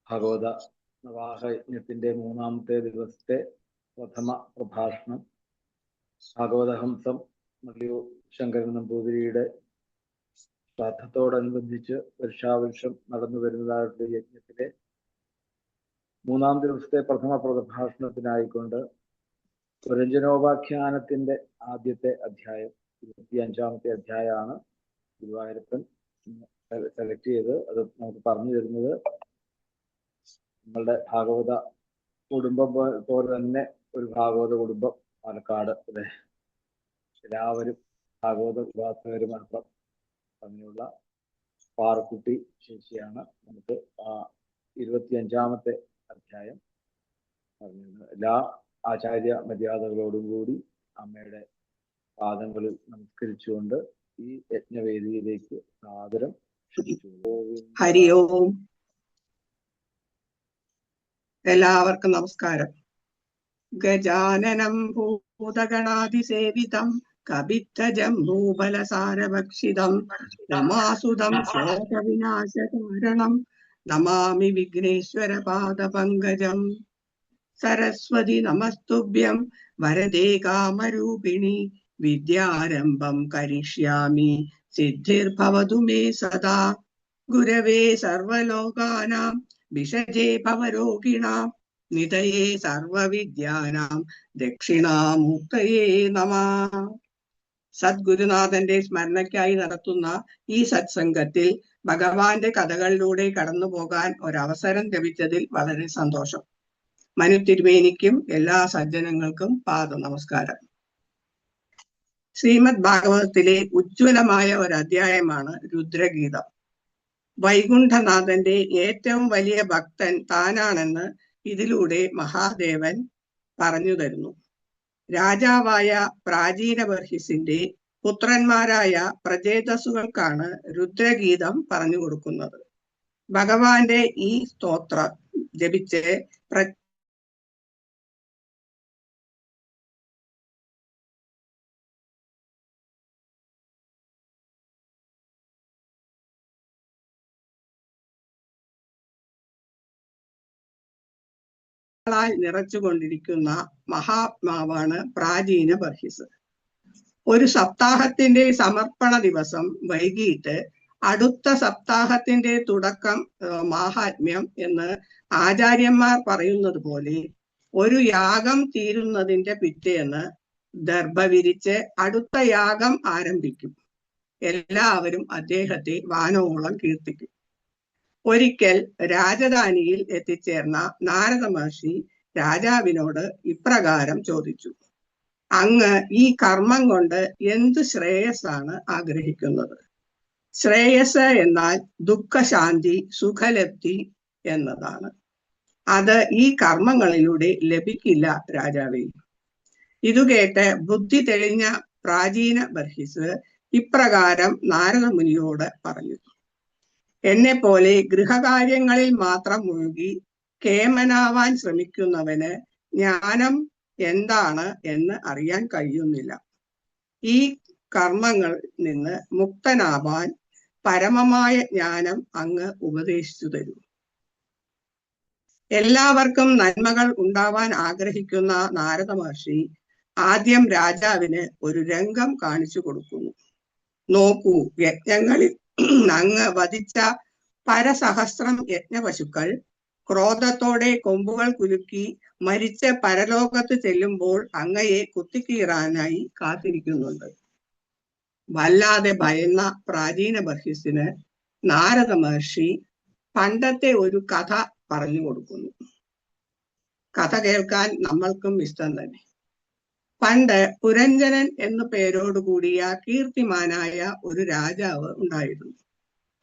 ഭാഗവത നവാഹയജ്ഞത്തിന്റെ മൂന്നാമത്തെ ദിവസത്തെ പ്രഥമ പ്രഭാഷണം. ഭാഗവതഹംസം മല്ലൂർ ശങ്കരൻ നമ്പൂതിരിയുടെ ശ്രാദ്ധത്തോടനുബന്ധിച്ച് വർഷാവർഷം നടന്നു വരുന്നതായിട്ടുള്ള യജ്ഞത്തിലെ മൂന്നാം ദിവസത്തെ പ്രഥമ പ്രഭാഷണത്തിനായിക്കൊണ്ട് പുരഞ്ജനോപാഖ്യാനത്തിന്റെ ആദ്യത്തെ അധ്യായം 25-ാമത്തെ അധ്യായമാണ് ഗുരുവായൂരപ്പൻ സെലക്ട് ചെയ്ത് അത് നമുക്ക് പറഞ്ഞു തരുന്നത്. നമ്മളുടെ ഭാഗവത കുടുംബം പോലെ തന്നെ ഒരു ഭാഗവത കുടുംബം പാലക്കാട് അല്ലെ, എല്ലാവരും ഭാഗവത ഉപാസകരും അടക്കം അങ്ങനെയുള്ള പാറക്കുട്ടി ചേച്ചിയാണ് നമുക്ക് 25-ാമത്തെ അധ്യായം പറഞ്ഞത്. എല്ലാ ആചാര്യ മര്യാദകളോടും കൂടി അമ്മയുടെ പാദങ്ങളിൽ നമസ്കരിച്ചുകൊണ്ട് ഈ യജ്ഞവേദിയിലേക്ക് സാദരം ക്ഷണിച്ചു. ഹരി ഓം. എല്ലാവർക്കും നമസ്കാരം. ഗജാനനം ഭൂതഗണാതിസേവിതം കപിത്തജംബൂബലസാരഭക്ഷിതം രമാസുതം ശോകവിനാശകാരണം നമാമി വിഘ്നേശ്വര പാദപങ്കജം. സരസ്വതി നമസ്തുഭ്യം വരദേ കാമരൂപിണി വിദ്യാരംഭം കരിഷ്യാമി സിദ്ധിർഭവതു മേ സദാ. ഗുരവേ സർവലോകാനാം വിഷജേ ഭവരോഗിണാം നിധയേ സർവവിദ്യാനാം ദക്ഷിണാമൂർത്തയേ നമഃ. സദ്ഗുരുനാഥന്റെ സ്മരണയ്ക്കായി നടത്തുന്ന ഈ സത്സംഗത്തിൽ ഭഗവാന്റെ കഥകളിലൂടെ കടന്നു പോകാൻ ഒരവസരം ലഭിച്ചതിൽ വളരെ സന്തോഷം. മനു തിരുമേനിക്കും എല്ലാ സജ്ജനങ്ങൾക്കും പാദ നമസ്കാരം. ശ്രീമദ് ഭാഗവതത്തിലെ ഉജ്ജ്വലമായ ഒരു അധ്യായമാണ് രുദ്രഗീതം. വൈകുണ്ഠനാഥന്റെ ഏറ്റവും വലിയ ഭക്തൻ താനാണെന്ന് ഇതിലൂടെ മഹാദേവൻ പറഞ്ഞു തരുന്നു. രാജാവായ പ്രാചീന ബർഹിസിന്റെ പുത്രന്മാരായ പ്രജേതസുകൾക്കാണ് രുദ്രഗീതം പറഞ്ഞു കൊടുക്കുന്നത്. ഭഗവാന്റെ ഈ സ്തോത്രം ജപിച്ച് നിറച്ചുകൊണ്ടിരിക്കുന്ന മഹാത്മാവാണ് പ്രാചീന ബർഹിസ്. ഒരു സപ്താഹത്തിന്റെ സമർപ്പണ ദിവസം വൈകിട്ട് അടുത്ത സപ്താഹത്തിന്റെ തുടക്കം മാഹാത്മ്യം എന്ന് ആചാര്യന്മാർ പറയുന്നത് പോലെ ഒരു യാഗം തീരുന്നതിന്റെ പിറ്റേന്ന് ദർഭ വിരിച്ച് അടുത്ത യാഗം ആരംഭിക്കും. എല്ലാവരും അദ്ദേഹത്തെ വാനോളം കീർത്തിക്കും. ഒരിക്കൽ രാജധാനിയിൽ എത്തിച്ചേർന്ന നാരദ മഹർഷി രാജാവിനോട് ഇപ്രകാരം ചോദിച്ചു: അങ്ങ് ഈ കർമ്മം കൊണ്ട് എന്ത് ശ്രേയസ്സാണ് ആഗ്രഹിക്കുന്നത്? ശ്രേയസ് എന്നാൽ ദുഃഖശാന്തി, സുഖലബ്ധി എന്നതാണ്. അത് ഈ കർമ്മങ്ങളിലൂടെ ലഭിക്കില്ല രാജാവേ. ഇതുകേട്ട് ബുദ്ധി തെളിഞ്ഞ പ്രാചീന ബർഹിസ് ഇപ്രകാരം നാരദ മുനിയോട് പറഞ്ഞു: എന്നെ പോലെ ഗൃഹകാര്യങ്ങളിൽ മാത്രം മുഴുകി കേമനാവാൻ ശ്രമിക്കുന്നവന് ജ്ഞാനം എന്താണ് എന്ന് അറിയാൻ കഴിയുന്നില്ല. ഈ കർമ്മങ്ങളിൽ നിന്ന് മുക്തനാവാൻ പരമമായ ജ്ഞാനം അങ്ങ് ഉപദേശിച്ചു തരൂ. എല്ലാവർക്കും നന്മകൾ ഉണ്ടാവാൻ ആഗ്രഹിക്കുന്ന നാരദ മഹർഷി ആദ്യം രാജാവിന് ഒരു രംഗം കാണിച്ചു കൊടുക്കുന്നു. നോക്കൂ, യജ്ഞങ്ങളിൽ അങ്ങ് വധിച്ച പരസഹസ്രം യജ്ഞപശുക്കൾ ക്രോധത്തോടെ കൊമ്പുകൾ കുലുക്കി മരിച്ച് പരലോകത്ത് ചെല്ലുമ്പോൾ അങ്ങയെ കുത്തിക്കീറാനായി കാത്തിരിക്കുന്നുണ്ട്. വല്ലാതെ ഭയന്ന പ്രാചീന ബർഹിസിന് നാരദ മഹർഷി പണ്ടത്തെ ഒരു കഥ പറഞ്ഞു കൊടുക്കുന്നു. കഥ കേൾക്കാൻ നമ്മൾക്കും ഇഷ്ടം തന്നെ. പണ്ട് പുരഞ്ജനൻ എന്നു പേരോടുകൂടിയ കീർത്തിമാനായ ഒരു രാജാവ് ഉണ്ടായിരുന്നു.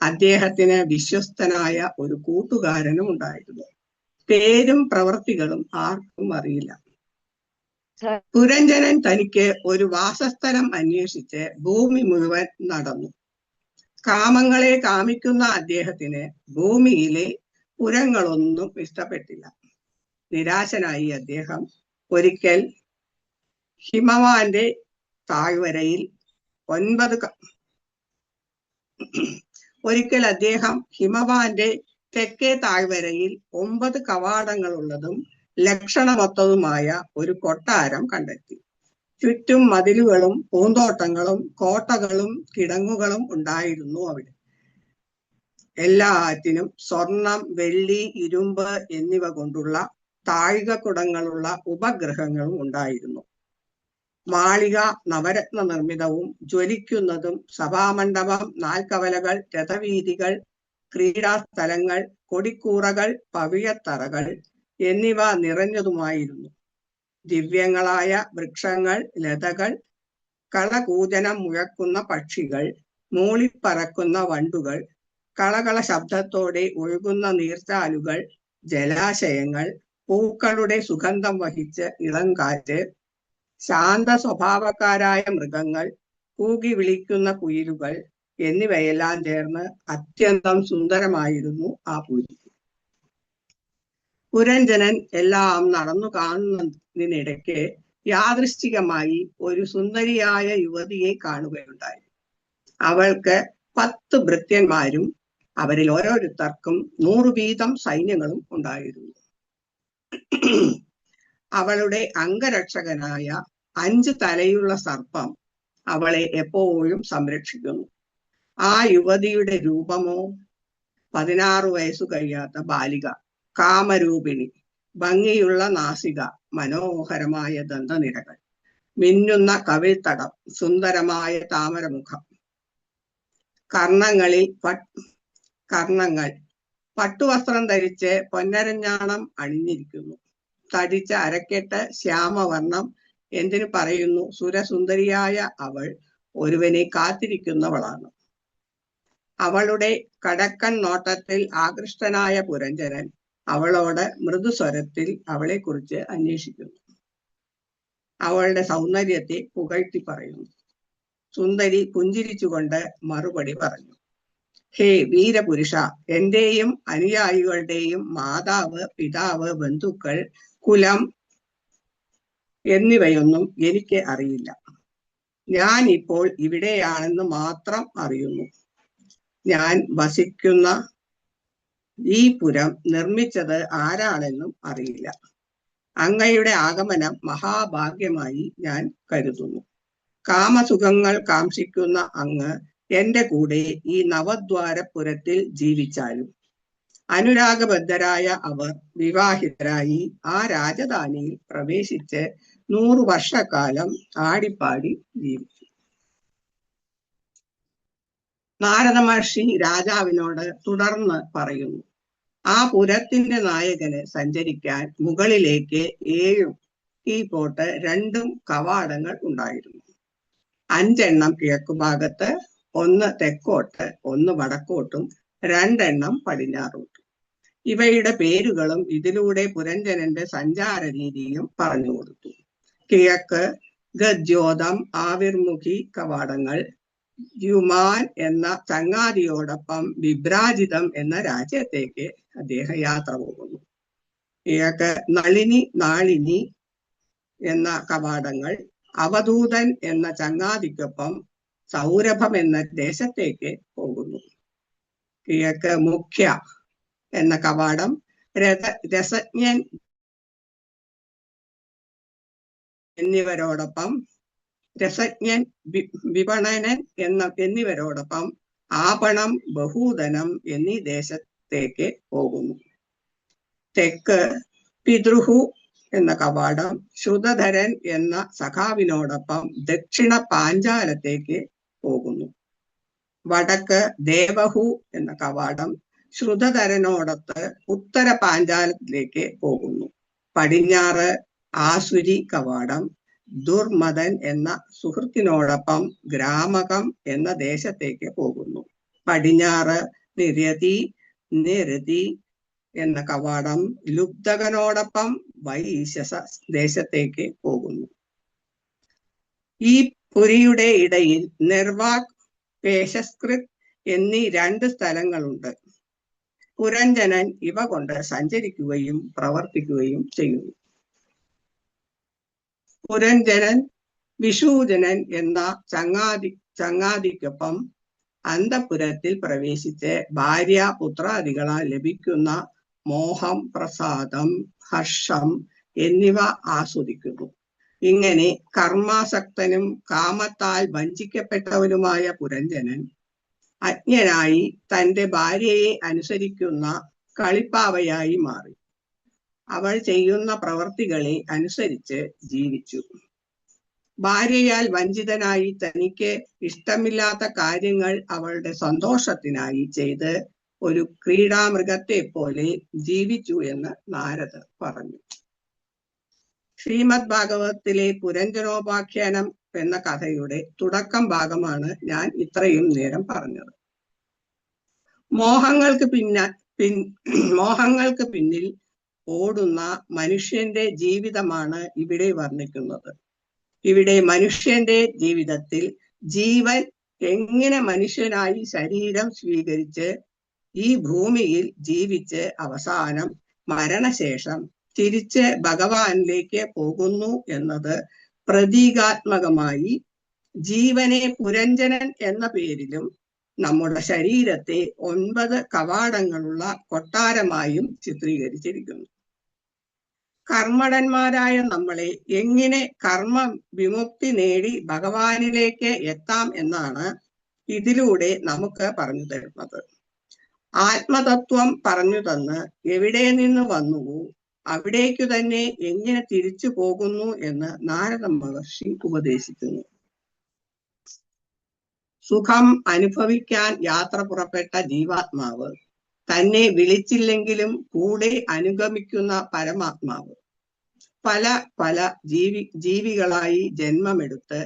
അദ്ദേഹത്തിന് വിശ്വസ്തനായ ഒരു കൂട്ടുകാരനും ഉണ്ടായിരുന്നു. പേരും പ്രവൃത്തികളും ആർക്കും അറിയില്ല. പുരഞ്ജനൻ തനിക്ക് ഒരു വാസസ്ഥലം അന്വേഷിച്ച് ഭൂമി മുഴുവൻ നടന്നു. കാമങ്ങളെ കാമിക്കുന്ന അദ്ദേഹത്തിന് ഭൂമിയിലെ പുരങ്ങളൊന്നും ഇഷ്ടപ്പെട്ടില്ല. നിരാശനായി അദ്ദേഹം ഒരിക്കൽ ഹിമവാന്റെ താഴ്വരയിൽ തെക്കേ താഴ്വരയിൽ 9 കവാടങ്ങളുള്ളതും ലക്ഷണമൊത്തതുമായ ഒരു കൊട്ടാരം കണ്ടെത്തി. ചുറ്റും മതിലുകളും പൂന്തോട്ടങ്ങളും കോട്ടകളും കിടങ്ങുകളും ഉണ്ടായിരുന്നു അവിടെ. എല്ലാറ്റിനും സ്വർണം, വെള്ളി, ഇരുമ്പ് എന്നിവ കൊണ്ടുള്ള താഴികക്കുടങ്ങളുള്ള ഉപഗ്രഹങ്ങളും ഉണ്ടായിരുന്നു. മാളിക നവരത്ന നിർമ്മിതവും ജ്വലിക്കുന്നതും, സഭാമണ്ഡപം, നാൽക്കവലകൾ, രഥവീതികൾ, ക്രീഡാസ്ഥലങ്ങൾ, കൊടിക്കൂറകൾ, പവിഴത്തറകൾ എന്നിവ നിറഞ്ഞതുമായിരുന്നു. ദിവ്യങ്ങളായ വൃക്ഷങ്ങൾ, ലതകൾ, കളകൂജനം മുഴക്കുന്ന പക്ഷികൾ, മൂളിപ്പറക്കുന്ന വണ്ടുകൾ, കളകള ശബ്ദത്തോടെ ഒഴുകുന്ന നീർച്ചാലുകൾ, ജലാശയങ്ങൾ, പൂക്കളുടെ സുഗന്ധം വഹിച്ച് ഇളങ്കാറ്റ്, ശാന്ത സ്വഭാവക്കാരായ മൃഗങ്ങൾ, കൂകി വിളിക്കുന്ന കുയിലുകൾ എന്നിവയെല്ലാം ചേർന്ന് അത്യന്തം സുന്ദരമായിരുന്നു ആ പുരി. പുരഞ്ജനൻ എല്ലാം നടന്നു കാണുന്നതിനിടയ്ക്ക് യാദൃശ്ചികമായി ഒരു സുന്ദരിയായ യുവതിയെ കാണുകയുണ്ടായി. അവൾക്ക് 10 ഭൃത്യന്മാരും അവരിൽ ഓരോരുത്തർക്കും 100 വീതം സൈന്യങ്ങളും ഉണ്ടായിരുന്നു. അവളുടെ അംഗരക്ഷകനായ 5 തലയുള്ള സർപ്പം അവളെ എപ്പോഴും സംരക്ഷിക്കുന്നു. ആ യുവതിയുടെ രൂപമോ 16 വയസ്സു കഴിയാത്ത ബാലിക, കാമരൂപിണി, ഭംഗിയുള്ള നാസിക, മനോഹരമായ ദന്തനിരകൾ, മിന്നുന്ന കവിൾത്തടം, സുന്ദരമായ താമരമുഖം, കർണങ്ങൾ പട്ടുവസ്ത്രം ധരിച്ച് പൊന്നരഞ്ഞാണം അണിഞ്ഞിരിക്കുന്നു. തടിച്ച അരക്കെട്ട്, ശ്യാമവർണം. എന്തിനു പറയുന്നു, സുരസുന്ദരിയായ അവൾ ഒരുവനെ കാത്തിരിക്കുന്നവളാണ്. അവളുടെ കടക്കൻ നോട്ടത്തിൽ ആകൃഷ്ടനായ പുരഞ്ജനൻ അവളോട് മൃദുസ്വരത്തിൽ അവളെ കുറിച്ച് അന്വേഷിക്കുന്നു. അവളുടെ സൗന്ദര്യത്തെ പുകഴ്ത്തി പറയുന്നു. സുന്ദരി പുഞ്ചിരിച്ചുകൊണ്ട് മറുപടി പറഞ്ഞു: ഹേ വീരപുരുഷ, എന്റെയും അനുയായികളുടെയും മാതാവ്, പിതാവ്, ബന്ധുക്കൾ, കുലം എന്നിവയൊന്നും എനിക്ക് അറിയില്ല. ഞാൻ ഇപ്പോൾ ഇവിടെയാണെന്ന് മാത്രം അറിയുന്നു. ഞാൻ വസിക്കുന്ന ഈ പുരം നിർമ്മിച്ചത് ആരാണെന്നും അറിയില്ല. അങ്ങയുടെ ആഗമനം മഹാഭാഗ്യമായി ഞാൻ കരുതുന്നു. കാമസുഖങ്ങൾ കാംക്ഷിക്കുന്ന അങ്ങ് എന്റെ കൂടെ ഈ നവദ്വാരപുരത്തിൽ ജീവിച്ചാലും. അനുരാഗബദ്ധരായ അവർ വിവാഹിതരായി ആ രാജധാനിയിൽ പ്രവേശിച്ച് 100 വർഷക്കാലം ആടിപ്പാടി ജീവിച്ചു. നാരദ മഹർഷി രാജാവിനോട് തുടർന്ന് പറയുന്നു: ആ പുരത്തിന്റെ നായകന് സഞ്ചരിക്കാൻ മുകളിലേക്ക് 7 കീഴ്പോട്ട് 2 കവാടങ്ങൾ ഉണ്ടായിരുന്നു. 5 എണ്ണം കിഴക്കുഭാഗത്ത്, 1 തെക്കോട്ട്, 1 വടക്കോട്ടും, 2 എണ്ണം പടിഞ്ഞാറോട്ടും. ഇവയുടെ പേരുകളും ഇതിലൂടെ പുരഞ്ജനന്റെ സഞ്ചാര രീതിയും പറഞ്ഞു കൊടുത്തു. കിഴക്ക് ഗദ്യോതം, ആവിർമുഖി കവാടങ്ങൾ. യുമാൻ എന്ന ചങ്ങാതിയോടൊപ്പം വിഭ്രാജിതം എന്ന രാജ്യത്തേക്ക് അദ്ദേഹം യാത്ര പോകുന്നു. കിഴക്ക് നളിനി, നാളിനി എന്ന കവാടങ്ങൾ. അവധൂതൻ എന്ന ചങ്ങാതിക്കൊപ്പം സൗരഭം എന്ന ദേശത്തേക്ക് പോകുന്നു. കിഴക്ക് മുഖ്യ എന്ന കവാടം രസജ്ഞൻ എന്നിവരോടൊപ്പം വിപണനൻ എന്നിവരോടൊപ്പം ആപണം, ബഹൂദനം എന്നീ ദേശത്തേക്ക് പോകുന്നു. തെക്ക് പിതൃഹു എന്ന കവാടം ശ്രുതധരൻ എന്ന സഖാവിനോടൊപ്പം ദക്ഷിണ പാഞ്ചാലത്തേക്ക് പോകുന്നു. വടക്ക് ദേവഹു എന്ന കവാടം ശ്രുതധരനോടൊത്ത് ഉത്തര പാഞ്ചാലത്തിലേക്ക് പോകുന്നു. പടിഞ്ഞാറ് ആസുരി കവാടം ദുർമദൻ എന്ന സുഹൃത്തിനോടൊപ്പം ഗ്രാമകം എന്ന ദേശത്തേക്ക് പോകുന്നു. പടിഞ്ഞാറ് നിരതി എന്ന കവാടം ലുബ്ധകനോടൊപ്പം വൈശസ ദേശത്തേക്ക് പോകുന്നു. ഈ പുരിയുടെ ഇടയിൽ നിർവാക്, പേശസ്കൃത് എന്നീ 2 സ്ഥലങ്ങളുണ്ട്. പുരഞ്ജനൻ ഇവ കൊണ്ട് സഞ്ചരിക്കുകയും പ്രവർത്തിക്കുകയും ചെയ്യുന്നു. പുരഞ്ജനൻ വിഷൂജനൻ എന്ന ചങ്ങാതിക്കൊപ്പം അന്തഃപുരത്തിൽ പ്രവേശിച്ച് ഭാര്യ പുത്രാദികളാൽ ലഭിക്കുന്ന മോഹം, പ്രസാദം, ഹർഷം എന്നിവ ആസ്വദിക്കുന്നു. ഇങ്ങനെ കർമാസക്തനും കാമത്താൽ വഞ്ചിക്കപ്പെട്ടവനുമായ പുരഞ്ജനൻ അജ്ഞനായി തന്റെ ഭാര്യയെ അനുസരിക്കുന്ന കളിപ്പാവയായി മാറി. അവൾ ചെയ്യുന്ന പ്രവർത്തികളെ അനുസരിച്ച് ജീവിച്ചു. ഭാര്യയാൽ വഞ്ചിതനായി തനിക്ക് ഇഷ്ടമില്ലാത്ത കാര്യങ്ങൾ അവളുടെ സന്തോഷത്തിനായി ചെയ്ത് ഒരു ക്രീഡാമൃഗത്തെ പോലെ ജീവിച്ചു എന്ന് നാരദർ പറഞ്ഞു. ശ്രീമദ് ഭാഗവതത്തിലെ പുരഞ്ജനോപാഖ്യാനം എന്ന കഥയുടെ തുടക്കം ഭാഗമാണ് ഞാൻ ഇത്രയും നേരം പറഞ്ഞത്. മോഹങ്ങൾക്ക് പിന്നിൽ ഓടുന്ന മനുഷ്യന്റെ ജീവിതമാണ് ഇവിടെ വർണ്ണിക്കുന്നത്. ഇവിടെ മനുഷ്യന്റെ ജീവിതത്തിൽ ജീവൻ എങ്ങനെ മനുഷ്യനായി ശരീരം സ്വീകരിച്ച് ഈ ഭൂമിയിൽ ജീവിച്ച് അവസാനം മരണശേഷം തിരിച്ച് ഭഗവാനിലേക്ക് പോകുന്നു എന്നത് പ്രതീകാത്മകമായി ജീവനെ പുരഞ്ജനൻ എന്ന പേരിലും നമ്മുടെ ശരീരത്തെ 9 കവാടങ്ങളുള്ള കൊട്ടാരമായും ചിത്രീകരിച്ചിരിക്കുന്നു. കർമ്മടന്മാരായ നമ്മളെ എങ്ങനെ കർമ്മ വിമുക്തി നേടി ഭഗവാനിലേക്ക് എത്താം എന്നാണ് ഇതിലൂടെ നമുക്ക് പറഞ്ഞു തരുന്നത്. ആത്മതത്വം പറഞ്ഞു തന്ന് എവിടെ നിന്ന് വന്നുവോ അവിടേക്കു തന്നെ എങ്ങനെ തിരിച്ചു പോകുന്നു എന്ന് നാരദ മഹർഷി ഉപദേശിക്കുന്നു. സുഖം അനുഭവിക്കാൻ യാത്ര പുറപ്പെട്ട ജീവാത്മാവ്, തന്നെ വിളിച്ചില്ലെങ്കിലും കൂടെ അനുഗമിക്കുന്ന പരമാത്മാവ്, പല പല ജീവികളായി ജന്മമെടുത്ത്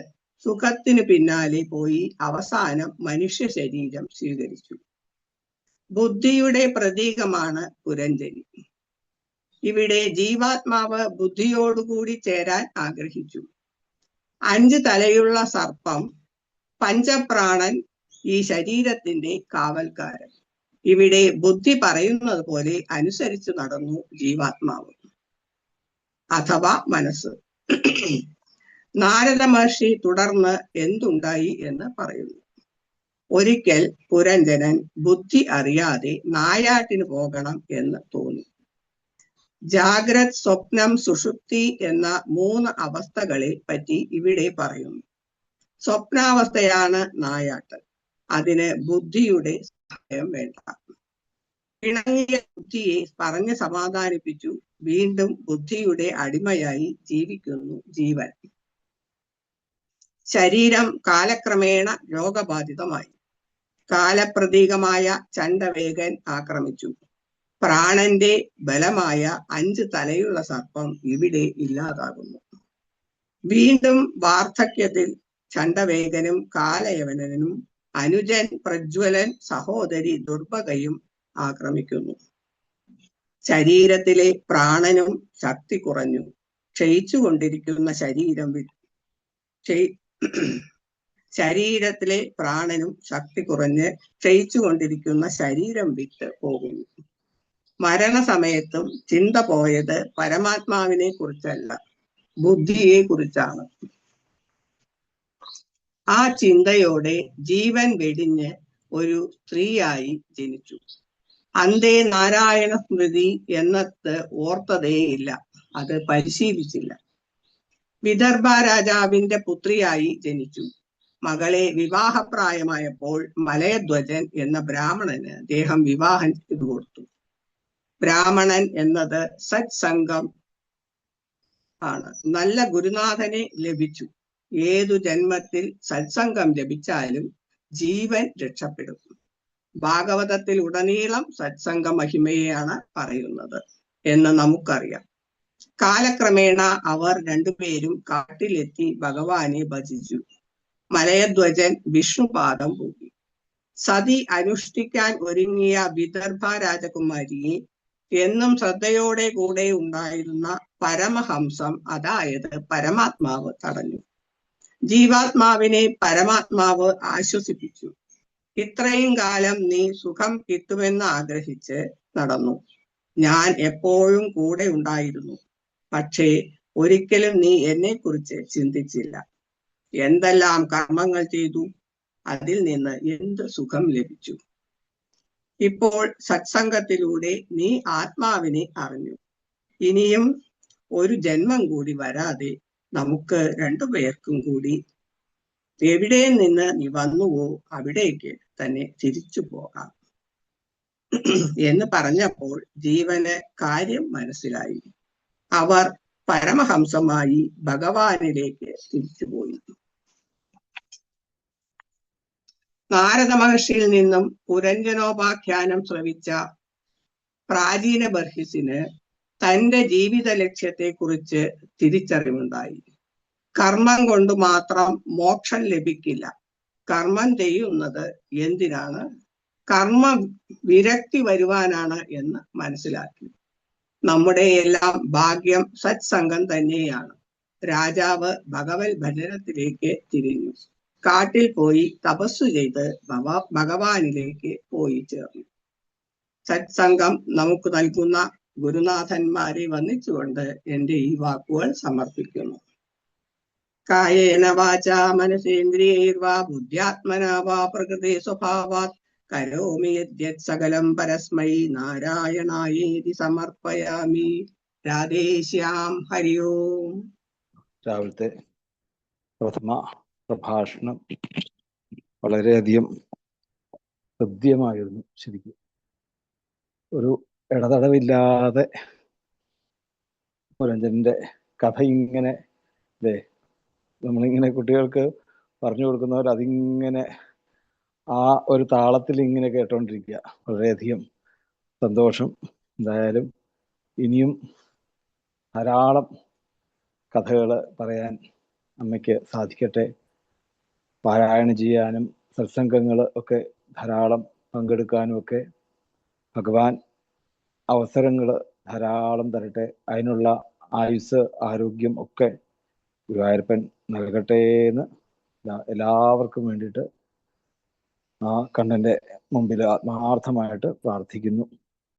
സുഖത്തിന് പിന്നാലെ പോയി അവസാനം മനുഷ്യ ശരീരം സ്വീകരിച്ചു. ബുദ്ധിയുടെ പ്രതീകമാണ് പുരഞ്ജനി. ഇവിടെ ജീവാത്മാവ് ബുദ്ധിയോടുകൂടി ചേരാൻ ആഗ്രഹിച്ചു. 5 തലയുള്ള സർപ്പം, പഞ്ചപ്രാണൻ ഈ ശരീരത്തിന്റെ കാവൽക്കാരൻ. ഇവിടെ ബുദ്ധി പറയുന്നത് പോലെ അനുസരിച്ച് നടന്നു ജീവാത്മാവ് അഥവാ മനസ്സ്. നാരദ മഹർഷി തുടർന്ന് എന്തുണ്ടായി എന്ന് പറയുന്നു. ഒരിക്കൽ പുരഞ്ജനൻ ബുദ്ധി അറിയാതെ നായാട്ടിന് പോകണം എന്ന് തോന്നി. ജാഗ്രത്, സ്വപ്നം, സുഷുപ്തി എന്ന 3 അവസ്ഥകളെ പറ്റി ഇവിടെ പറയുന്നു. സ്വപ്നാവസ്ഥയാണ് നായാട്ട്. അതിന് ബുദ്ധിയുടെ സഹായം വേണ്ട. ഇണങ്ങിയ ബുദ്ധിയെ പറഞ്ഞ് സമാധാനിപ്പിച്ചു വീണ്ടും ബുദ്ധിയുടെ അടിമയായി ജീവിക്കുന്നു ജീവൻ. ശരീരം കാലക്രമേണ രോഗബാധിതമായി. കാലപ്രതീകമായ ചണ്ഡവേഗൻ ആക്രമിച്ചു. പ്രാണന്റെ ബലമായ 5 തലയുള്ള സർപ്പം ഇവിടെ ഇല്ലാതാകുന്നു. വീണ്ടും വാർദ്ധക്യത്തിൽ ചണ്ഡവേഗനും കാലയവനും അനുജൻ പ്രജ്വലൻ സഹോദരി ദുർബകയും ആക്രമിക്കുന്നു. ശരീരത്തിലെ പ്രാണനും ശക്തി കുറഞ്ഞു. ക്ഷയിച്ചുകൊണ്ടിരിക്കുന്ന ശരീരത്തിലെ പ്രാണനും ശക്തി കുറഞ്ഞ് ക്ഷയിച്ചുകൊണ്ടിരിക്കുന്ന ശരീരം വിട്ട് പോകുന്നു. മരണസമയത്തും ചിന്ത പോയത് പരമാത്മാവിനെ കുറിച്ചല്ല, ബുദ്ധിയെ കുറിച്ചാണ്. ആ ചിന്തയോടെ ജീവൻ വെടിഞ്ഞ് ഒരു സ്ത്രീയായി ജനിച്ചു. അന്തേ നാരായണ സ്മൃതി എന്നത് ഓർത്തതേയില്ല, അത് പരിശീലിച്ചില്ല. വിദർഭ രാജാവിന്റെ പുത്രിയായി ജനിച്ചു. മകളെ വിവാഹപ്രായമായപ്പോൾ മലയധ്വജൻ എന്ന ബ്രാഹ്മണന് അദ്ദേഹം വിവാഹം ചെയ്തു കൊടുത്തു. ബ്രാഹ്മണൻ എന്നത് സത്സംഗം ആണ്. നല്ല ഗുരുനാഥനെ ലഭിച്ചു. ഏതു ജന്മത്തിൽ സത്സംഗം ലഭിച്ചാലും ജീവൻ രക്ഷപ്പെടും. ഭാഗവതത്തിൽ ഉടനീളം സത്സംഗ മഹിമയെയാണ് പറയുന്നത് എന്ന് നമുക്കറിയാം. കാലക്രമേണ അവർ രണ്ടുപേരും കാട്ടിലെത്തി ഭഗവാനെ ഭജിച്ചു. മലയധ്വജൻ വിഷ്ണുപാദം പോയി. സതി അനുഷ്ഠിക്കാൻ ഒരുങ്ങിയ വിദർഭ രാജകുമാരിയെ എന്നും ശ്രദ്ധയോടെ കൂടെ ഉണ്ടായിരുന്ന പരമഹംസം, അതായത് പരമാത്മാവ് തടഞ്ഞു. ജീവാത്മാവിനെ പരമാത്മാവ് ആശ്വസിപ്പിച്ചു. ഇത്രയും കാലം നീ സുഖം കിട്ടുമെന്ന് ആഗ്രഹിച്ച് നടന്നു. ഞാൻ എപ്പോഴും കൂടെ ഉണ്ടായിരുന്നു. പക്ഷേ ഒരിക്കലും നീ എന്നെ കുറിച്ച് ചിന്തിച്ചില്ല. എന്തെല്ലാം കർമ്മങ്ങൾ ചെയ്തു. അതിൽ നിന്ന് എന്ത് സുഖം ലഭിച്ചു? ഇപ്പോൾ സത്സംഗത്തിലൂടെ നീ ആത്മാവിനെ അറിഞ്ഞു. ഇനിയും ഒരു ജന്മം കൂടി വരാതെ നമുക്ക് രണ്ടുപേർക്കും കൂടി എവിടെ നിന്ന് നീ വന്നുവോ അവിടേക്ക് തന്നെ തിരിച്ചു പോകാം എന്ന് പറഞ്ഞപ്പോൾ ജീവന് കാര്യം മനസ്സിലായി. അവർ പരമഹംസമായി ഭഗവാനിലേക്ക് തിരിച്ചുപോയി. നാരദ മഹർഷിയിൽ നിന്നും പുരഞ്ജനോപാഖ്യാനം ശ്രവിച്ച പ്രാചീന ബർഹിസിന് തന്റെ ജീവിത ലക്ഷ്യത്തെക്കുറിച്ച് തിരിച്ചറിവുണ്ടായി. കർമ്മം കൊണ്ട് മാത്രം മോക്ഷം ലഭിക്കില്ല. കർമ്മം ചെയ്യുന്നത് എന്തിനാണ്? കർമ്മ വിരക്തി വരുവാനാണ് എന്ന് മനസ്സിലാക്കി. നമ്മുടെ എല്ലാം ഭാഗ്യം സത്സംഗം തന്നെയാണ്. രാജാവ് ഭഗവത് ഭജനത്തിലേക്ക് തിരിഞ്ഞു. കാട്ടിൽ പോയി തപസ്സു ചെയ്ത് ഭഗവാനിലേക്ക് പോയി ചേർന്നു. സത്സംഗം നമുക്ക് നൽകുന്ന ഗുരുനാഥന്മാരെ വന്ദിച്ചുകൊണ്ട് എൻ്റെ ഈ വാക്കുകൾ സമർപ്പിക്കുന്നു. കായേന വാചാ മനസേന്ദ്രിയൈർവാ ബുദ്ധ്യാത്മനാ വാ പ്രകൃതി സ്വഭാവാത് കരോമി യദ്യത് സകലം പരസ്മൈ നാരായണായേതി സമർപ്പയാമി. രാധേശ്യാം. ഹരി ഓം. രാവിലത്തെ പ്രഥമ പ്രഭാഷണം വളരെയധികം ഹൃദ്യമായിരുന്നു. ശരിക്കും ഒരു ഇടതടവില്ലാതെ പുരഞ്ജന്റെ കഥ ഇങ്ങനെ അല്ലേ, നമ്മളിങ്ങനെ കുട്ടികൾക്ക് പറഞ്ഞു കൊടുക്കുന്നവർ അതിങ്ങനെ ആ ഒരു താളത്തിൽ ഇങ്ങനെ കേട്ടോണ്ടിരിക്കുക. വളരെയധികം സന്തോഷം. എന്തായാലും ഇനിയും ധാരാളം കഥകൾ പറയാൻ അമ്മയ്ക്ക് സാധിക്കട്ടെ. പാരായണം ചെയ്യാനും സത്സംഗങ്ങൾ ഒക്കെ ധാരാളം പങ്കെടുക്കാനും ഒക്കെ ഭഗവാൻ അവസരങ്ങൾ ധാരാളം തരട്ടെ. അതിനുള്ള ആയുസ് ആരോഗ്യം ഒക്കെ ഗുരുവായൂരപ്പൻ നൽകട്ടെ എന്ന് എല്ലാവർക്കും വേണ്ടിയിട്ട് ആ കണ്ണൻ്റെ മുമ്പിൽ ആത്മാർത്ഥമായിട്ട് പ്രാർത്ഥിക്കുന്നു.